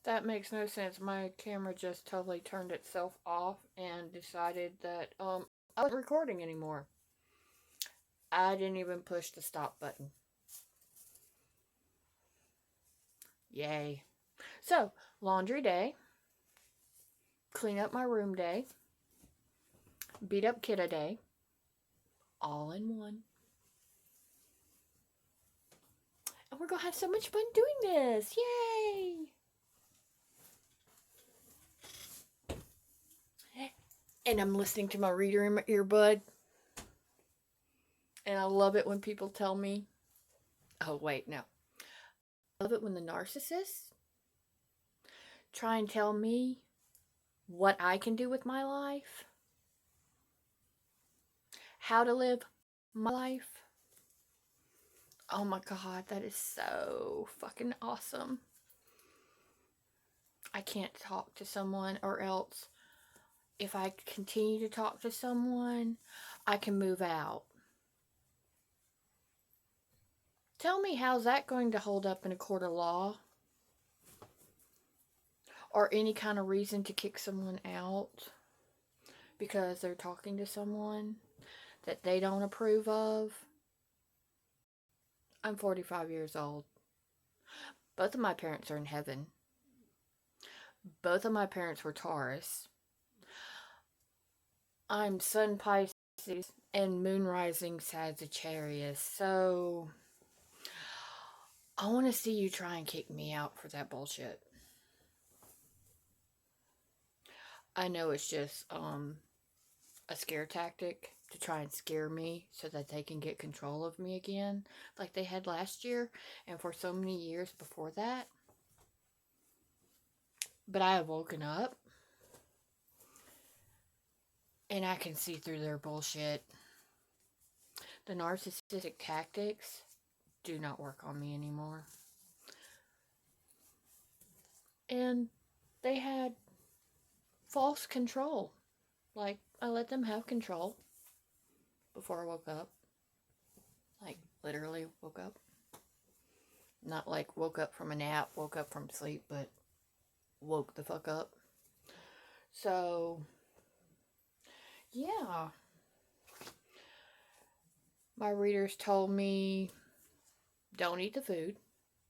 That makes no sense. My camera just totally turned itself off and decided that I wasn't recording anymore. I didn't even push the stop button. Yay. So, laundry day, clean up my room day, beat up kiddo day, all in one. And we're going to have so much fun doing this. Yay! And I'm listening to my reader in my earbud. And I love it when people tell me, oh, wait, no. I love it when the narcissists try and tell me what I can do with my life, how to live my life. Oh my God, that is so fucking awesome. I can't talk to someone, or else if I continue to talk to someone, I can move out. Tell me, how's that going to hold up in a court of law? Or any kind of reason to kick someone out because they're talking to someone that they don't approve of? I'm 45 years old. Both of my parents are in heaven. Both of my parents were Taurus. I'm Sun Pisces and Moon Rising Sagittarius. So I want to see you try and kick me out for that bullshit. I know it's just a scare tactic to try and scare me so that they can get control of me again, like they had last year and for so many years before that. But I have woken up and I can see through their bullshit. The narcissistic tactics do not work on me anymore. And they had false control. Like, I let them have control before I woke up. Like, literally woke up. Not like woke up from a nap, woke up from sleep, but woke the fuck up. So, yeah. My readers told me, don't eat the food.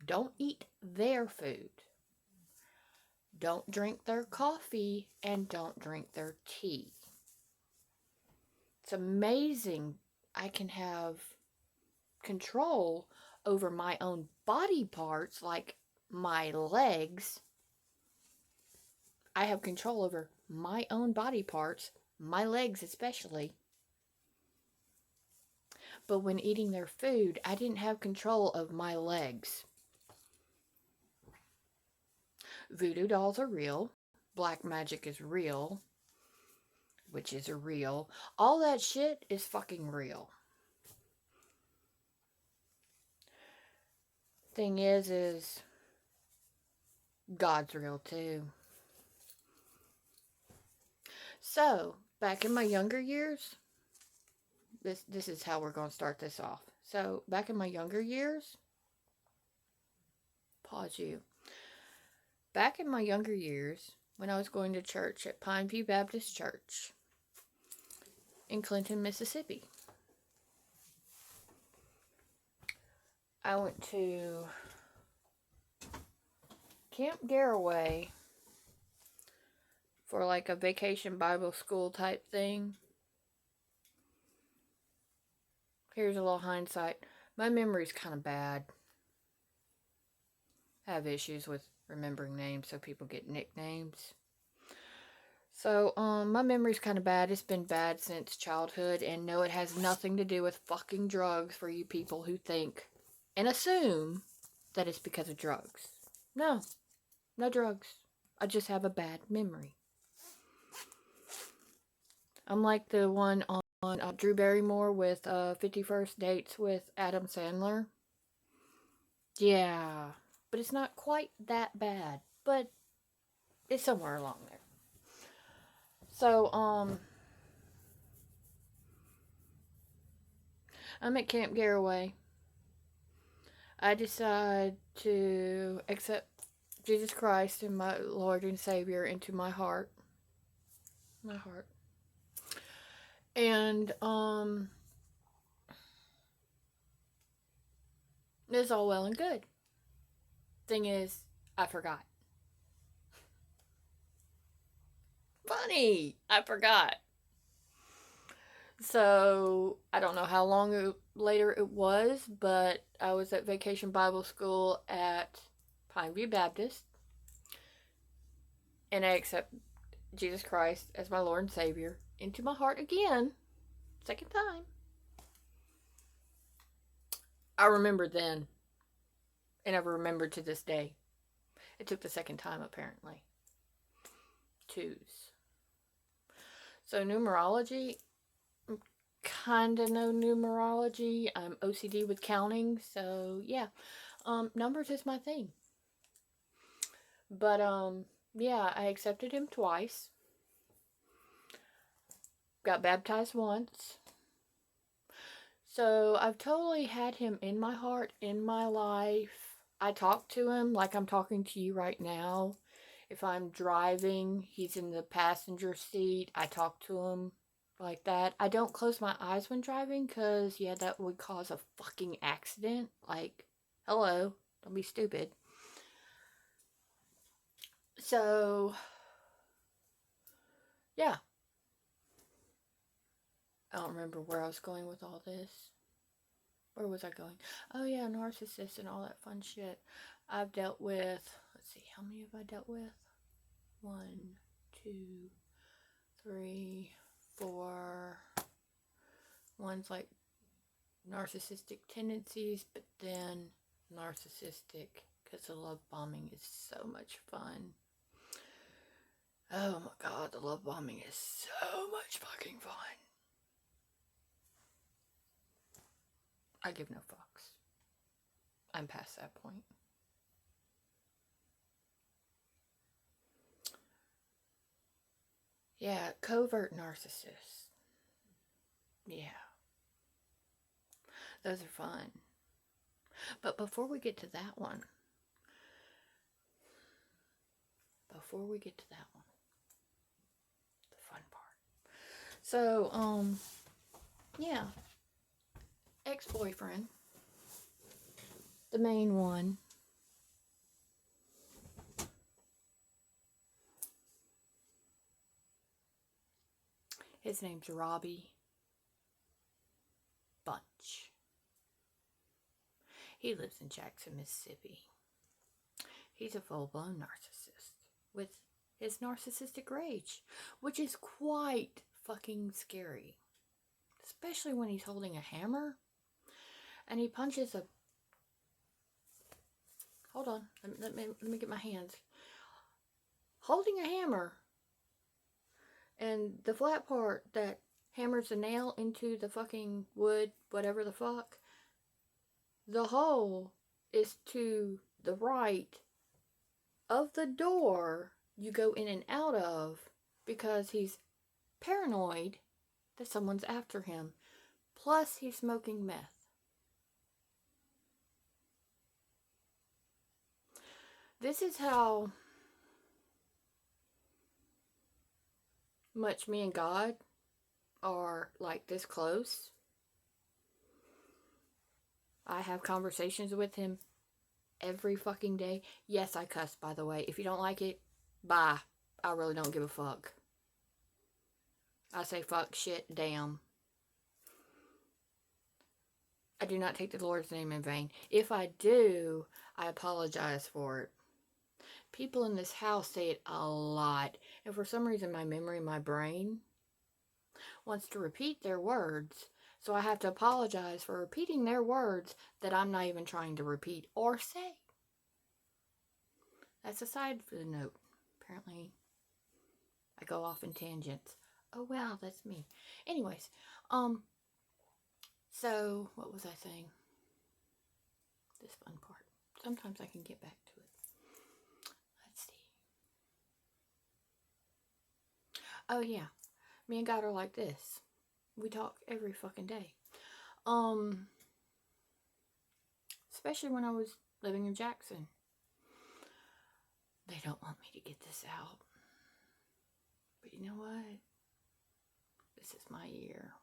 Don't eat their food. Don't drink their coffee, and don't drink their tea. It's amazing I can have control over my own body parts, like my legs. I have control over my own body parts, my legs especially. But when eating their food, I didn't have control of my legs. Voodoo dolls are real. Black magic is real. Witches are real. All that shit is fucking real. Thing is God's real too. So, back in my younger years, this is how we're going to start this off. So, back in my younger years, pause you. Back in my younger years, when I was going to church at Pineview Baptist Church in Clinton, Mississippi, I went to Camp Garraway for like a vacation Bible school type thing. Here's a little hindsight. My memory's kind of bad. I have issues with remembering names, so people get nicknames. So, my memory's kind of bad. It's been bad since childhood, and no, it has nothing to do with fucking drugs for you people who think and assume that it's because of drugs. No drugs. I just have a bad memory. I'm like the one on Drew Barrymore with 50 First Dates with Adam Sandler. Yeah, but it's not quite that bad, but it's somewhere along there. So, I'm at Camp Garraway. I decide to accept Jesus Christ and my Lord and Savior into my heart. My heart. And, it's all well and good. Thing is, I forgot. Funny! I forgot. So, I don't know how long later it was, but I was at Vacation Bible School at Pineview Baptist. And I accept Jesus Christ as my Lord and Savior into my heart again. Second time. I remembered then. And I've remembered to this day. It took the second time, apparently. Twos. So, numerology. Kind of know numerology. I'm OCD with counting. So, yeah. Numbers is my thing. But, yeah, I accepted him twice. Got baptized once. So, I've totally had him in my heart, in my life. I talk to him like I'm talking to you right now. If I'm driving, he's in the passenger seat. I talk to him like that. I don't close my eyes when driving because, yeah, that would cause a fucking accident. Like, hello, don't be stupid. So, yeah. I don't remember where I was going with all this. Where was I going? Oh, yeah, narcissists and all that fun shit. I've dealt with, let's see, how many have I dealt with? 1, 2, 3, 4. One's like narcissistic tendencies, but then narcissistic because the love bombing is so much fun. Oh my god, the love bombing is so much fucking fun. I give no fucks. I'm past that point. Yeah, covert narcissists. Yeah. Those are fun. But before we get to that one, the fun part. So, yeah. Ex-boyfriend. The main one. His name's Robbie Bunch. He lives in Jackson, Mississippi. He's a full-blown narcissist with his narcissistic rage, which is quite fucking scary. Especially when he's holding a hammer and he punches a... Hold on, let me get my hands. Holding a hammer, and the flat part that hammers the nail into the fucking wood, whatever the fuck, the hole is to the right of the door you go in and out of because he's paranoid that someone's after him. Plus, he's smoking meth. This is how much me and God are like this close. I have conversations with him every fucking day. Yes, I cuss, by the way. If you don't like it, bye. I really don't give a fuck. I say fuck, shit, damn. I do not take the Lord's name in vain. If I do, I apologize for it. People in this house say it a lot, and for some reason my memory, my brain, wants to repeat their words, so I have to apologize for repeating their words that I'm not even trying to repeat or say. That's a side note. Apparently, I go off in tangents. Oh wow, that's me. Anyways, so what was I saying? This fun part. Sometimes I can get back to it. Let's see. Oh yeah, me and God are like this. We talk every fucking day. Especially when I was living in Jackson. don't want me to get this out. But you know what? This is my year.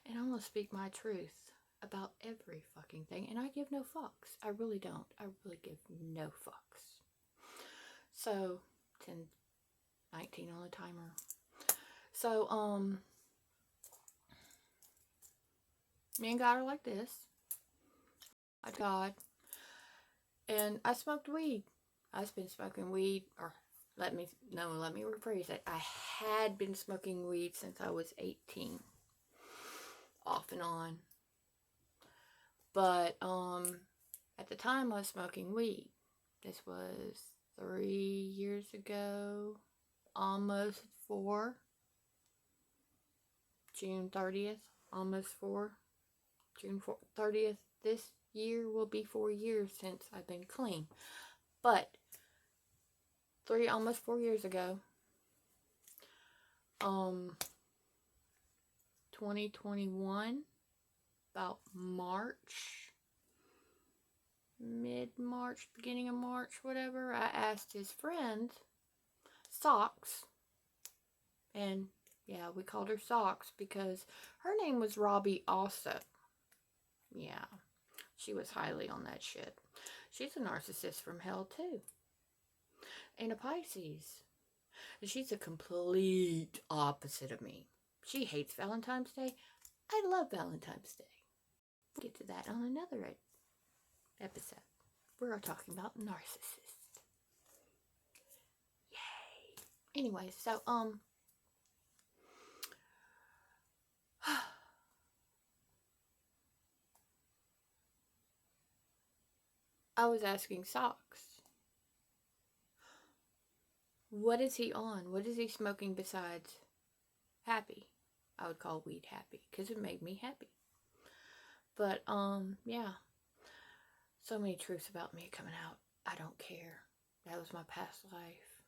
And I'm going to speak my truth about every fucking thing. And I give no fucks. I really don't. I really give no fucks. So, 10, 19 on the timer. So, me and God are like this. I God. And I smoked weed. I've been smoking weed, or let me rephrase it. I had been smoking weed since I was 18. Off and on. But, at the time I was smoking weed. This was 3 years ago. Almost 4. June 30th. Almost 4. June 30th. This year will be 4 years since I've been clean. But, almost 4 years ago. 2021. About March. Mid-March, beginning of March, whatever. I asked his friend, Socks. And, yeah, we called her Socks because her name was Robbie also. Yeah, she was highly on that shit. She's a narcissist from hell, too. And a Pisces. And she's a complete opposite of me. She hates Valentine's Day. I love Valentine's Day. We'll get to that on another episode. We're talking about narcissists. Yay. Anyway, so, I was asking Socks, what is he on? What is he smoking besides happy? I would call weed happy because it made me happy. But, yeah. So many truths about me coming out. I don't care. That was my past life.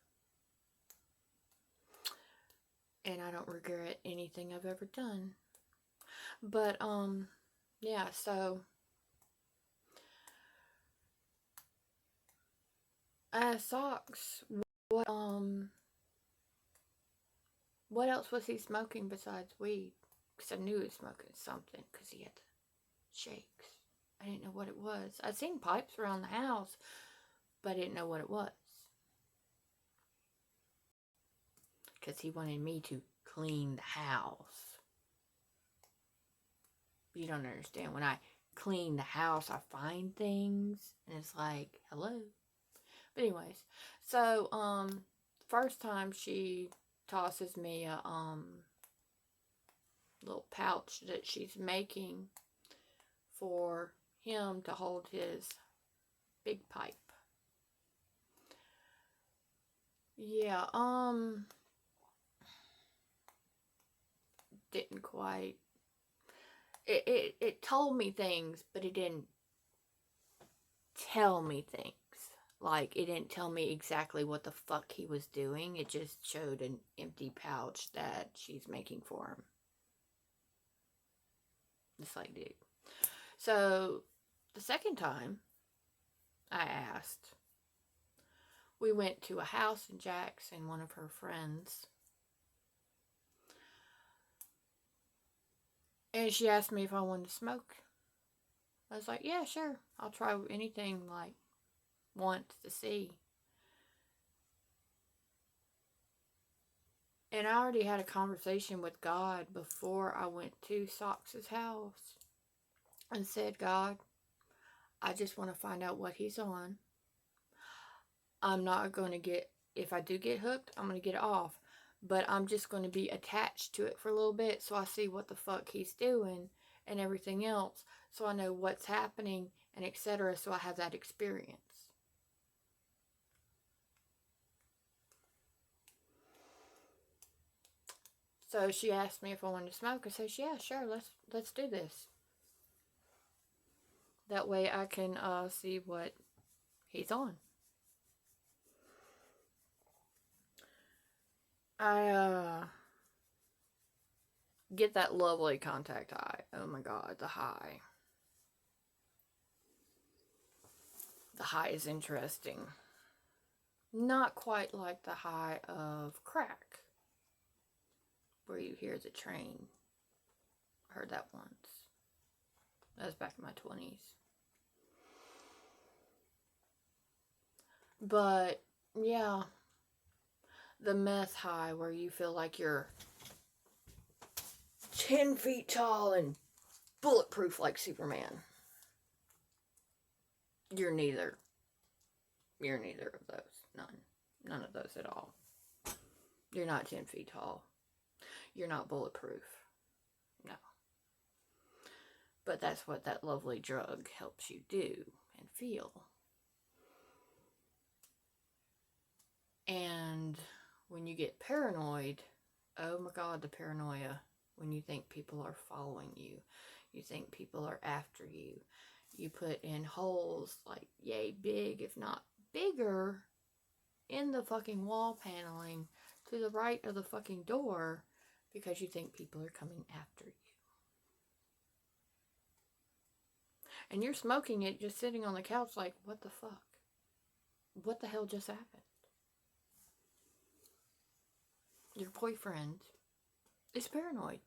And I don't regret anything I've ever done. But, yeah, so I asked Socks, what else was he smoking besides weed? Because I knew he was smoking something because he had the shakes. I didn't know what it was. I'd seen pipes around the house, but I didn't know what it was. Because he wanted me to clean the house. You don't understand. When I clean the house, I find things. And it's like, hello. But anyways. So, first time she tosses me a, little pouch that she's making for him to hold his big pipe. Yeah, didn't quite, it told me things, but it didn't tell me things. Like, it didn't tell me exactly what the fuck he was doing. It just showed an empty pouch that she's making for him. It's like, dude. So, the second time I asked, we went to a house in Jackson, one of her friends. And she asked me if I wanted to smoke. I was like, yeah, sure. I'll try anything, like, once to see. And I already had a conversation with God before I went to Socks' house. And said, God, I just want to find out what he's on. I'm not going to get, if I do get hooked, I'm going to get off. But I'm just going to be attached to it for a little bit so I see what the fuck he's doing and everything else. So I know what's happening and etc. So I have that experience. So she asked me if I wanted to smoke. I said, yeah, sure, let's do this. That way I can see what he's on. I get that lovely contact high. Oh my god, the high. The high is interesting. Not quite like the high of crack, where you hear the train. I heard that once. That was back in my 20s. But, yeah, the meth high, where you feel like you're 10 feet tall and bulletproof like Superman. You're neither. You're neither of those. None of those at all. You're not 10 feet tall. You're not bulletproof. No. But that's what that lovely drug helps you do and feel. And when you get paranoid, oh my God, the paranoia. When you think people are following you. You think people are after you. You put in holes like yay big, if not bigger, in the fucking wall paneling to the right of the fucking door because you think people are coming after you. And you're smoking it just sitting on the couch like, what the fuck? What the hell just happened? Your boyfriend is paranoid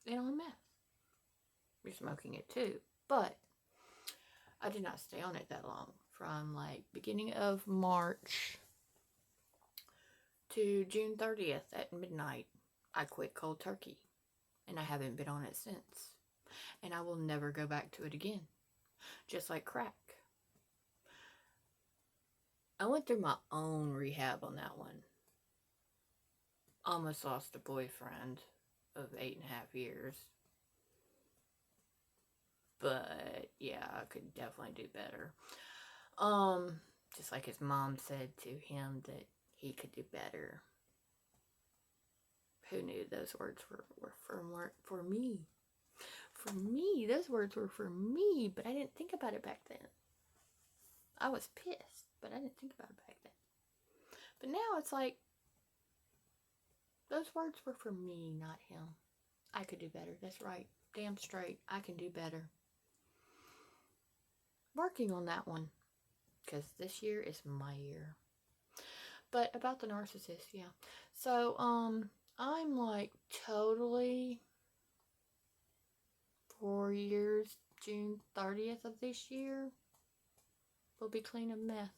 and on meth. You're smoking it too. But I did not stay on it that long. From like beginning of March to June 30th at midnight, I quit cold turkey. And I haven't been on it since. And I will never go back to it again. Just like crack. I went through my own rehab on that one. Almost lost a boyfriend of 8.5 years. But yeah, I could definitely do better. Just like his mom said to him that he could do better. Who knew those words were for me? For me, those words were for me, but I didn't think about it back then. I was pissed, but I didn't think about it back then. But now it's like, those words were for me, not him. I could do better. That's right. Damn straight. I can do better. Working on that one. Because this year is my year. But about the narcissist, yeah. So, I'm like totally 4 years, June 30th of this year, will be clean of meth.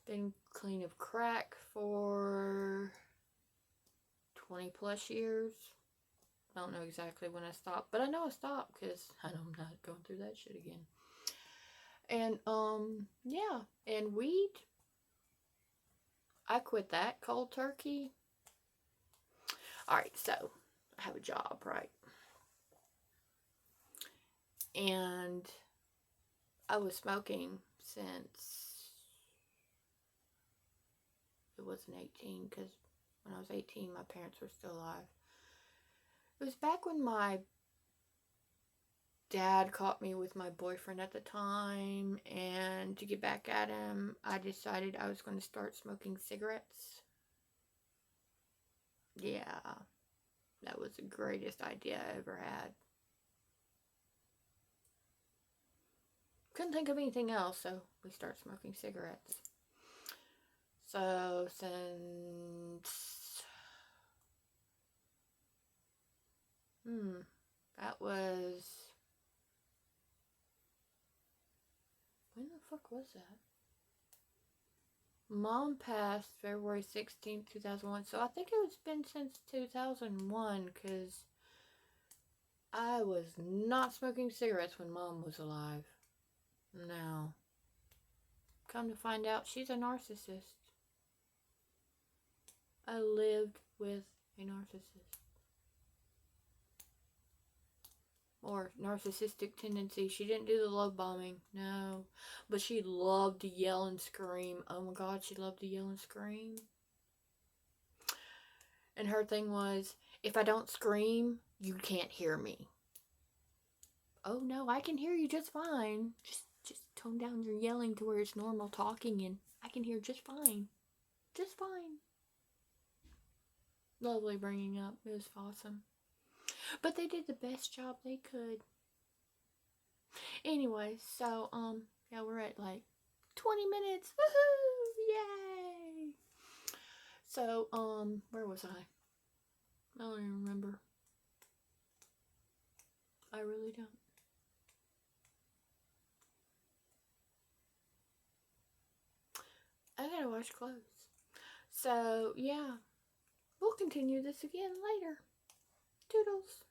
Been clean of crack for 20 plus years. I don't know exactly when I stopped, but I know I stopped because I know I'm not going through that shit again. And, yeah, and weed, I quit that cold turkey. Alright, so, I have a job, right? And I was smoking since it wasn't 18, because when I was 18, my parents were still alive. It was back when my dad caught me with my boyfriend at the time, and to get back at him, I decided I was going to start smoking cigarettes. Yeah, that was the greatest idea I ever had. Couldn't think of anything else, so we started smoking cigarettes. So, since, that was, when the fuck was that? Mom passed February 16th, 2001, so I think it's been since 2001, because I was not smoking cigarettes when Mom was alive. No. Come to find out, she's a narcissist. I lived with a narcissist. Or narcissistic tendency. She didn't do the love bombing. No. But she loved to yell and scream. Oh my God, she loved to yell and scream. And her thing was, if I don't scream, you can't hear me. Oh no, I can hear you just fine. Just tone down your yelling to where it's normal talking and I can hear just fine. Just fine. Lovely bringing up. It was awesome. But they did the best job they could. Anyway, so, yeah, we're at like 20 minutes. Woohoo! Yay! So, where was I? I don't even remember. I really don't. I gotta wash clothes. So, yeah. We'll continue this again later. Toodles.